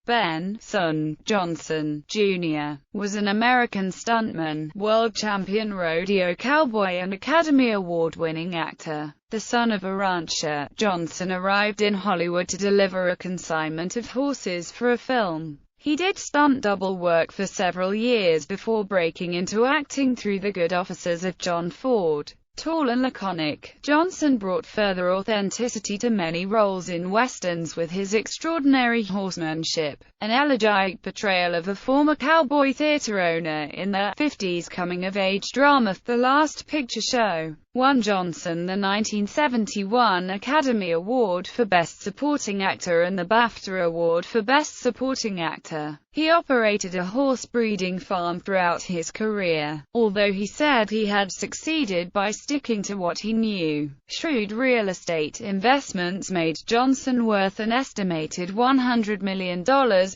Ben "Son" Johnson, Jr., was an American stuntman, world champion rodeo cowboy and Academy Award-winning actor. The son of a rancher, Johnson arrived in Hollywood to deliver a consignment of horses for a film. He did stunt double work for several years before breaking into acting through The Good Offices of John Ford. Tall and laconic, Johnson brought further authenticity to many roles in westerns with his extraordinary horsemanship, an elegiac portrayal of a former cowboy theater owner in the 50s coming-of-age drama The Last Picture Show. Won Johnson the 1971 Academy Award for Best Supporting Actor and the BAFTA Award for Best Supporting Actor. He operated a horse breeding farm throughout his career, although he said he had succeeded by sticking to what he knew. Shrewd real estate investments made Johnson worth an estimated $100 million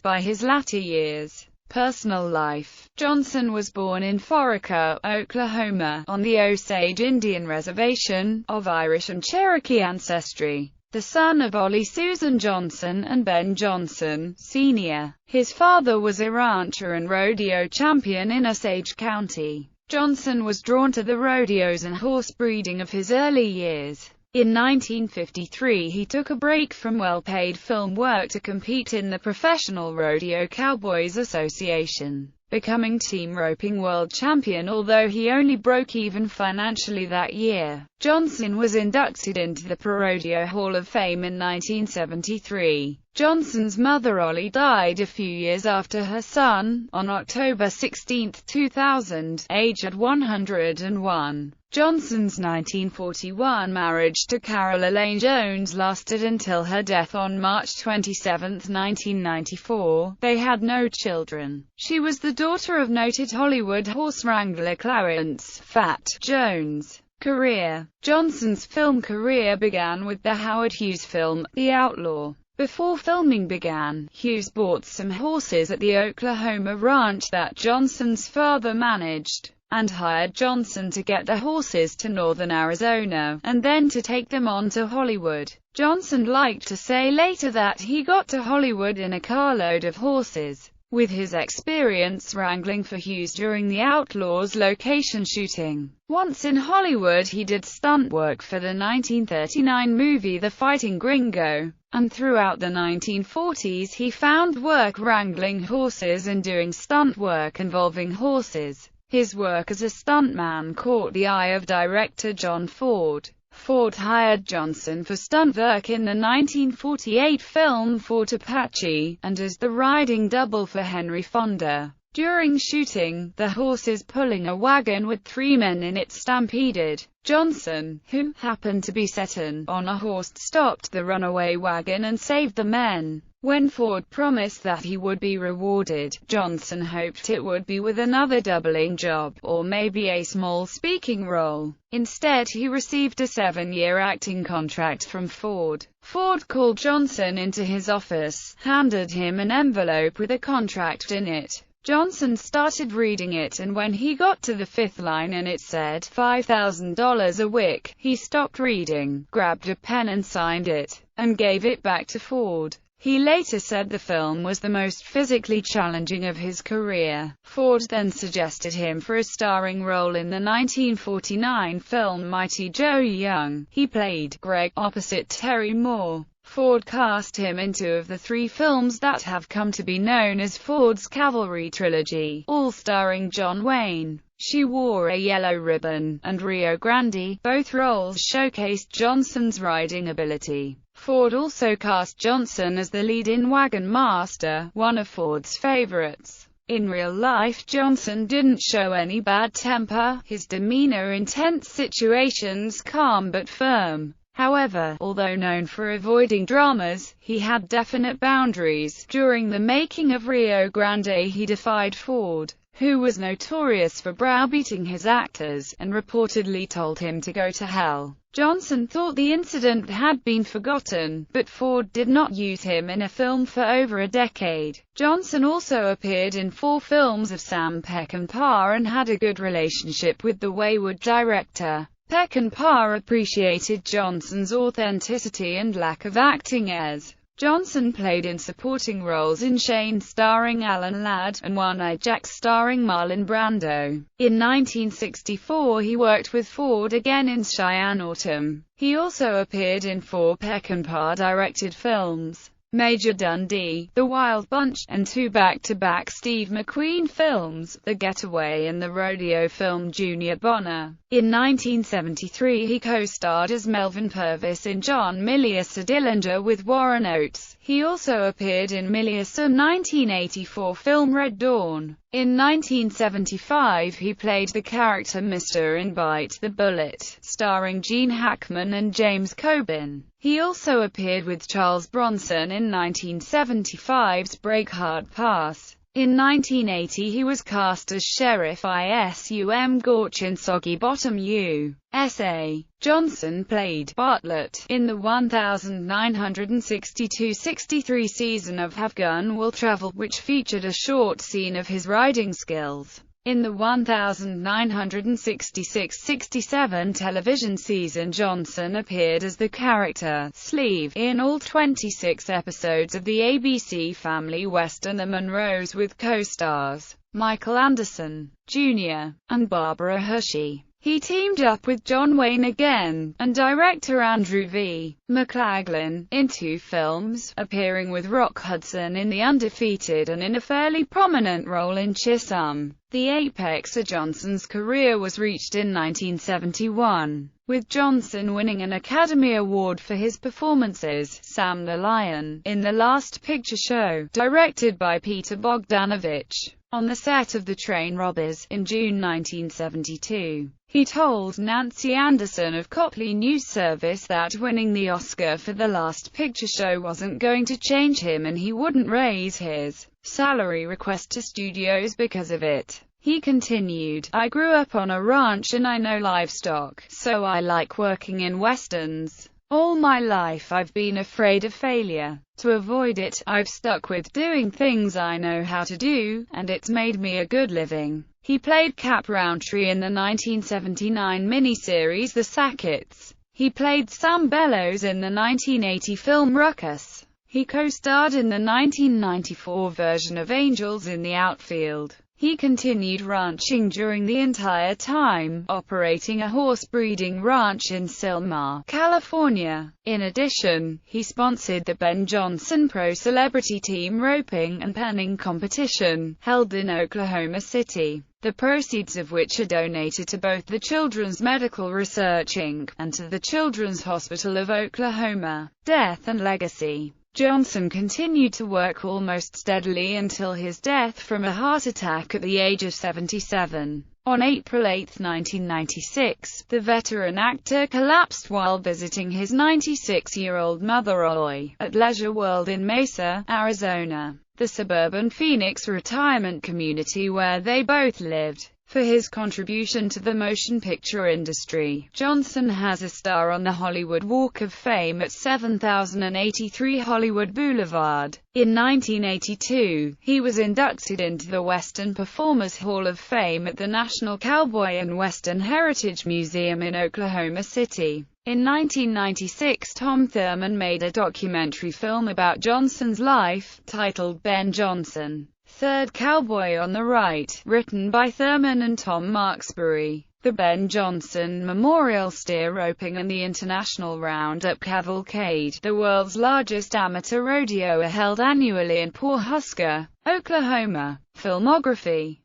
by his latter years. Personal life. Johnson was born in Foraker, Oklahoma, on the Osage Indian Reservation, of Irish and Cherokee ancestry. The son of Ollie Susan Johnson and Ben Johnson, Sr. His father was a rancher and rodeo champion in Osage County. Johnson was drawn to the rodeos and horse breeding of his early years. In 1953 he took a break from well-paid film work to compete in the Professional Rodeo Cowboys Association, becoming team roping world champion. Although he only broke even financially that year, Johnson was inducted into the Pro Rodeo Hall of Fame in 1973. Johnson's mother Ollie died a few years after her son, on October 16, 2000, aged 101. Johnson's 1941 marriage to Carol Elaine Jones lasted until her death on March 27, 1994. They had no children. She was the daughter of noted Hollywood horse wrangler Clarence "Fat" Jones. Career. Johnson's film career began with the Howard Hughes film, The Outlaw. Before filming began, Hughes bought some horses at the Oklahoma ranch that Johnson's father managed, and hired Johnson to get the horses to northern Arizona, and then to take them on to Hollywood. Johnson liked to say later that he got to Hollywood in a carload of horses. With his experience wrangling for Hughes during The Outlaw's location shooting. Once in Hollywood he did stunt work for the 1939 movie The Fighting Gringo, and throughout the 1940s he found work wrangling horses and doing stunt work involving horses. His work as a stuntman caught the eye of director John Ford. Ford hired Johnson for stunt work in the 1948 film Fort Apache, and as the riding double for Henry Fonda. During shooting, the horses pulling a wagon with 3 men in it stampeded. Johnson, who happened to be sitting on a horse, stopped the runaway wagon and saved the men. When Ford promised that he would be rewarded, Johnson hoped it would be with another doubling job, or maybe a small speaking role. Instead he received a 7-year acting contract from Ford. Ford called Johnson into his office, handed him an envelope with a contract in it. Johnson started reading it, and when he got to the 5th line and it said $5,000 a week, he stopped reading, grabbed a pen and signed it, and gave it back to Ford. He later said the film was the most physically challenging of his career. Ford then suggested him for a starring role in the 1949 film Mighty Joe Young. He played Greg, opposite Terry Moore. Ford cast him in 2 of the 3 films that have come to be known as Ford's Cavalry Trilogy, all starring John Wayne. She Wore a Yellow Ribbon and Rio Grande. Both roles showcased Johnson's riding ability. Ford also cast Johnson as the lead in Wagon Master, one of Ford's favorites. In real life, Johnson didn't show any bad temper, his demeanor in tense situations calm but firm. However, although known for avoiding dramas, he had definite boundaries. During the making of Rio Grande he defied Ford, who was notorious for browbeating his actors, and reportedly told him to go to hell. Johnson thought the incident had been forgotten, but Ford did not use him in a film for over a decade. Johnson also appeared in 4 films of Sam Peckinpah and had a good relationship with the wayward director. Peckinpah appreciated Johnson's authenticity and lack of acting airs. Johnson played in supporting roles in Shane starring Alan Ladd, and One-Eye Jack starring Marlon Brando. In 1964 he worked with Ford again in Cheyenne Autumn. He also appeared in 4 Peckinpah-directed films, Major Dundee, The Wild Bunch, and 2 back-to-back Steve McQueen films, The Getaway and the rodeo film Junior Bonner. In 1973 he co-starred as Melvin Purvis in John Milius: A Dillinger with Warren Oates. He also appeared in Milius' 1984 film Red Dawn. In 1975 he played the character Mr. in Bite the Bullet, starring Gene Hackman and James Coburn. He also appeared with Charles Bronson in 1975's Breakheart Pass. In 1980 he was cast as Sheriff Isum Gorch in Soggy Bottom USA. Johnson played Bartlett in the 1962-63 season of Have Gun Will Travel, which featured a short scene of his riding skills. In the 1966-67 television season, Johnson appeared as the character Sleeve in all 26 episodes of the ABC Family Western The Monroes with co-stars Michael Anderson, Jr., and Barbara Hershey. He teamed up with John Wayne again, and director Andrew V. McLaglen, in 2 films, appearing with Rock Hudson in The Undefeated and in a fairly prominent role in Chisum. The apex of Johnson's career was reached in 1971, with Johnson winning an Academy Award for his performances, Sam the Lion, in The Last Picture Show, directed by Peter Bogdanovich, on the set of The Train Robbers, in June 1972. He told Nancy Anderson of Copley News Service that winning the Oscar for The Last Picture Show wasn't going to change him and he wouldn't raise his salary request to studios because of it. He continued, "I grew up on a ranch and I know livestock, so I like working in westerns. All my life I've been afraid of failure. To avoid it, I've stuck with doing things I know how to do, and it's made me a good living." He played Cap Roundtree in the 1979 miniseries The Sacketts. He played Sam Bellows in the 1980 film Ruckus. He co-starred in the 1994 version of Angels in the Outfield. He continued ranching during the entire time, operating a horse breeding ranch in Silmar, California. In addition, he sponsored the Ben Johnson Pro Celebrity Team roping and penning competition, held in Oklahoma City, the proceeds of which are donated to both the Children's Medical Research Inc. and to the Children's Hospital of Oklahoma. Death and legacy. Johnson continued to work almost steadily until his death from a heart attack at the age of 77. On April 8, 1996, the veteran actor collapsed while visiting his 96-year-old mother Roy at Leisure World in Mesa, Arizona, the suburban Phoenix retirement community where they both lived. For his contribution to the motion picture industry, Johnson has a star on the Hollywood Walk of Fame at 7083 Hollywood Boulevard. In 1982, he was inducted into the Western Performers Hall of Fame at the National Cowboy and Western Heritage Museum in Oklahoma City. In 1996, Tom Thurman made a documentary film about Johnson's life, titled Ben Jonson, Third Cowboy on the Right, written by Thurman and Tom Marksbury. The Ben Jonson Memorial Steer Roping and the International Roundup Cavalcade, the world's largest amateur rodeo, are held annually in Pawhuska, Oklahoma. Filmography.